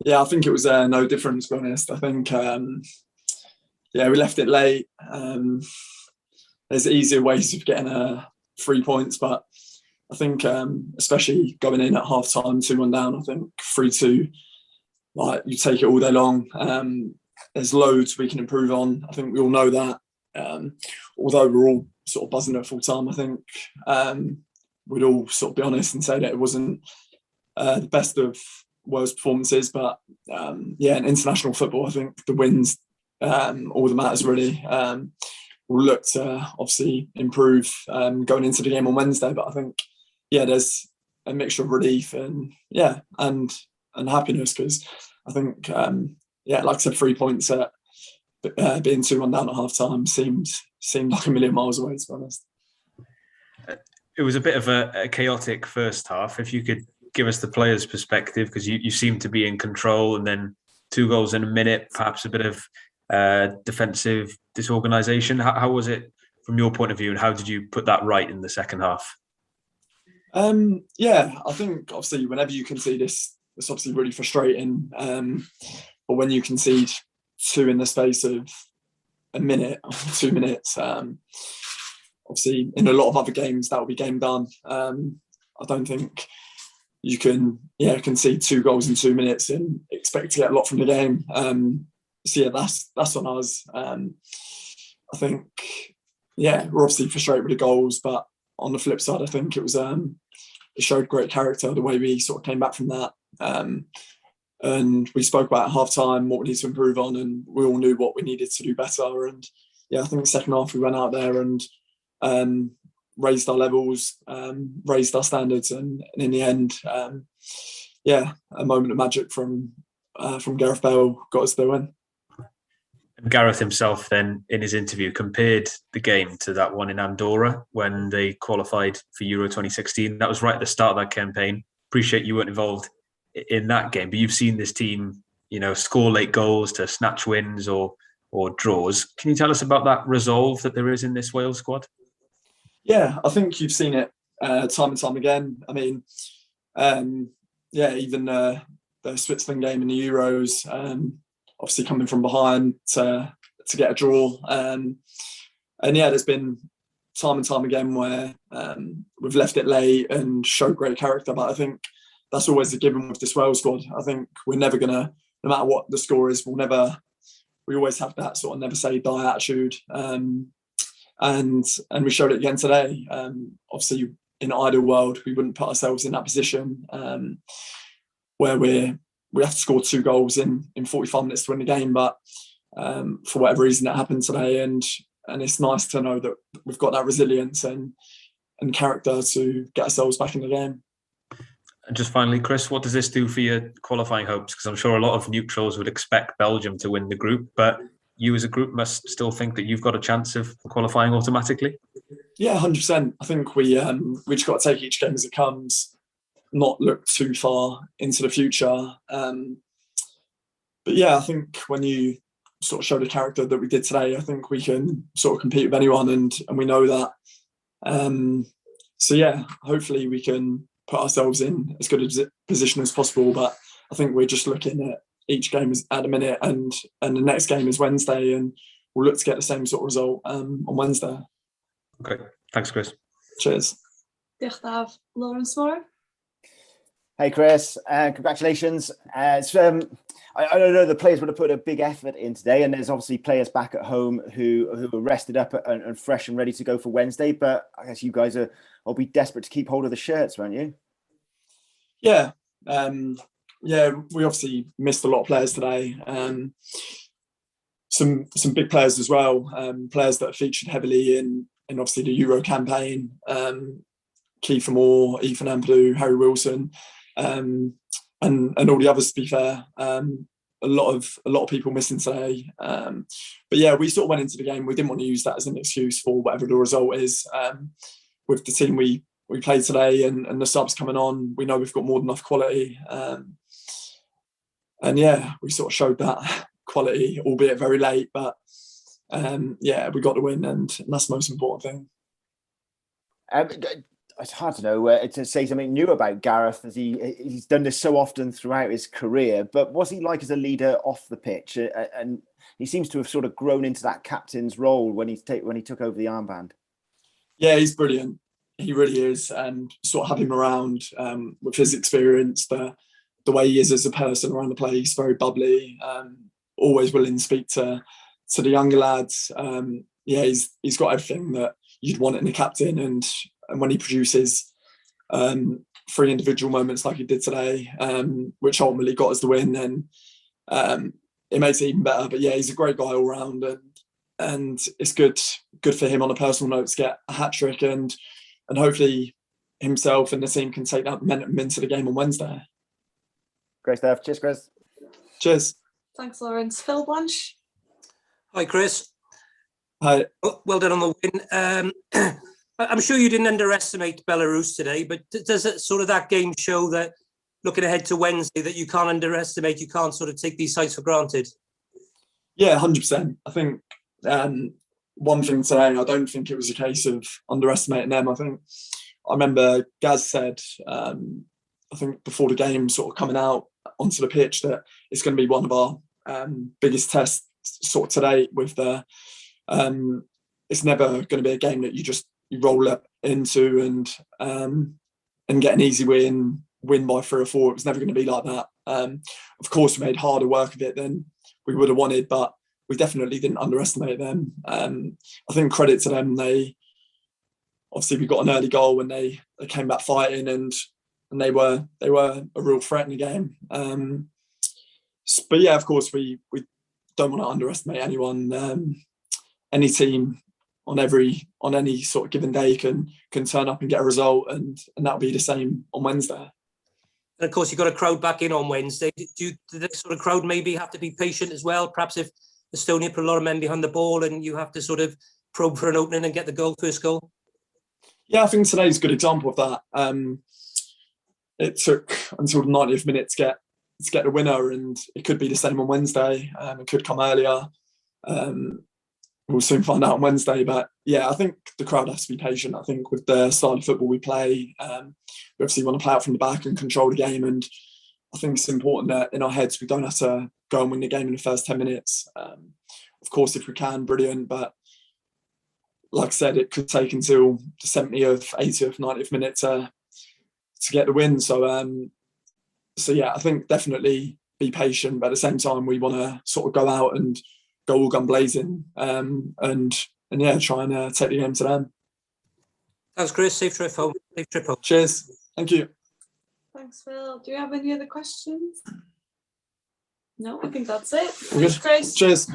Yeah, I think it was no different, to be honest. I think, we left it late. There's easier ways of getting 3 points, but I think, especially going in at half time, 2-1 down, I think 3-2, like, you take it all day long. There's loads we can improve on. I think we all know that. Although we're all sort of buzzing at full time, I think we'd all sort of be honest and say that it wasn't the best of Wales performances. But in international football, I think the wins all that matters really. We'll look to obviously improve going into the game on Wednesday. But I think, there's a mixture of relief and happiness, because I think, like I said, 3 points at being 2-1 down at half time seemed like a million miles away, to be honest. It was a bit of a chaotic first half. If you could give us the players' perspective, because you seem to be in control, and then 2 goals in a minute, perhaps a bit of defensive disorganisation. How was it from your point of view, and how did you put that right in the second half? I think obviously whenever you concede this, it's obviously really frustrating. But when you concede 2 in the space of a minute or 2 minutes, obviously in a lot of other games that will be game done. I don't think you can concede 2 goals in 2 minutes and expect to get a lot from the game. That's on us. I think we're obviously frustrated with the goals, but on the flip side, I think it was it showed great character the way we sort of came back from that. And we spoke about at half time what we need to improve on, and we all knew what we needed to do better. And I think the second half we went out there and raised our levels, raised our standards, and in the end, a moment of magic from Gareth Bale got us the win. Gareth himself then, in his interview, compared the game to that one in Andorra when they qualified for Euro 2016. That was right at the start of that campaign. Appreciate you weren't involved in that game, but you've seen this team, score late goals to snatch wins or draws. Can you tell us about that resolve that there is in this Wales squad? Yeah, I think you've seen it time and time again. I mean, even the Switzerland game in the Euros, obviously coming from behind to get a draw. There's been time and time again where we've left it late and showed great character. But I think that's always a given with this Wales squad. I think we're never going to, no matter what the score is, we always have that sort of never say die attitude. And we showed it again today. Obviously, in an ideal world, we wouldn't put ourselves in that position where we have to score 2 goals in 45 minutes to win the game. But for whatever reason, that happened today. And it's nice to know that we've got that resilience and character to get ourselves back in the game. And just finally, Chris, what does this do for your qualifying hopes? Because I'm sure a lot of neutrals would expect Belgium to win the group, but you as a group must still think that you've got a chance of qualifying automatically. Yeah, 100%. I think we just got to take each game as it comes, not look too far into the future. I think when you sort of show the character that we did today, I think we can sort of compete with anyone, and we know that. Hopefully we can put ourselves in as good a position as possible. But I think we're just looking at each game at a minute, and the next game is Wednesday, and we'll look to get the same sort of result on Wednesday. Okay, thanks, Chris. Cheers. Diolch, Lawrence Moore. Hey, Chris, congratulations. I don't know, the players would have put a big effort in today, and there's obviously players back at home who are rested up and fresh and ready to go for Wednesday. But I guess you guys will be desperate to keep hold of the shirts, won't you? Yeah. We obviously missed a lot of players today. Some big players as well, players that are featured heavily in obviously the Euro campaign. Kiefer Moore, Ethan Ampadu, Harry Wilson, and all the others, to be fair. A lot of people missing today. We sort of went into the game. We didn't want to use that as an excuse for whatever the result is. With the team we played today and the subs coming on, we know we've got more than enough quality. We sort of showed that quality, albeit very late. But we got the win, and that's the most important thing. it's hard to know to say something new about Gareth, as he's done this so often throughout his career. But what's he like as a leader off the pitch? And he seems to have sort of grown into that captain's role when he took over the armband. Yeah, he's brilliant. He really is, and sort of have him around with his experience, the way he is as a person around the place, very bubbly, always willing to speak to the younger lads. Yeah, he's got everything that you'd want in a captain, and when he produces 3 individual moments like he did today, which ultimately got us the win, then it makes it even better. But yeah, he's a great guy all round, and it's good for him on a personal note to get a hat trick, and hopefully himself and the team can take that momentum into the game on Wednesday. Great stuff. Cheers, Chris. Cheers. Thanks, Lawrence. Phil Blanche. Hi, Chris. Hi. Well done on the win. I'm sure you didn't underestimate Belarus today, but does it sort of that game show that looking ahead to Wednesday that you can't underestimate, you can't sort of take these sides for granted? Yeah, 100%. I think one thing today, I don't think it was a case of underestimating them. I remember Gaz said, I think before the game sort of coming out onto the pitch, that it's going to be one of our biggest tests sort of today with the it's never going to be a game that you roll up into and get an easy win by 3 or 4. It was never going to be like that. Of course, we made harder work of it than we would have wanted, but we definitely didn't underestimate them. I think credit to them. We got an early goal when they came back fighting, and they were a real threat in the game. But yeah, of course, we don't want to underestimate anyone. Any team on any sort of given day can turn up and get a result, and that'll be the same on Wednesday. And of course, you've got a crowd back in on Wednesday. Do the sort of crowd maybe have to be patient as well? Perhaps if Estonia put a lot of men behind the ball and you have to sort of probe for an opening and get the first goal? Yeah, I think today's a good example of that. It took until the 90th minute to get the winner, and it could be the same on Wednesday. It could come earlier. We'll soon find out on Wednesday. But yeah, I think the crowd has to be patient. I think with the style of football we play, we obviously want to play out from the back and control the game. And I think it's important that in our heads we don't have to go and win the game in the first 10 minutes. Of course, if we can, brilliant. But like I said, it could take until the 70th, 80th, 90th minute to get the win. So yeah, I think definitely be patient. But at the same time, we want to sort of go out and go all gun blazing, and yeah, try and take the game to them. Thanks, Chris. Safe trip home. Cheers. Thank you. Thanks, Phil. Do you have any other questions? No, I think that's it. All good. Thanks, Chris. Cheers.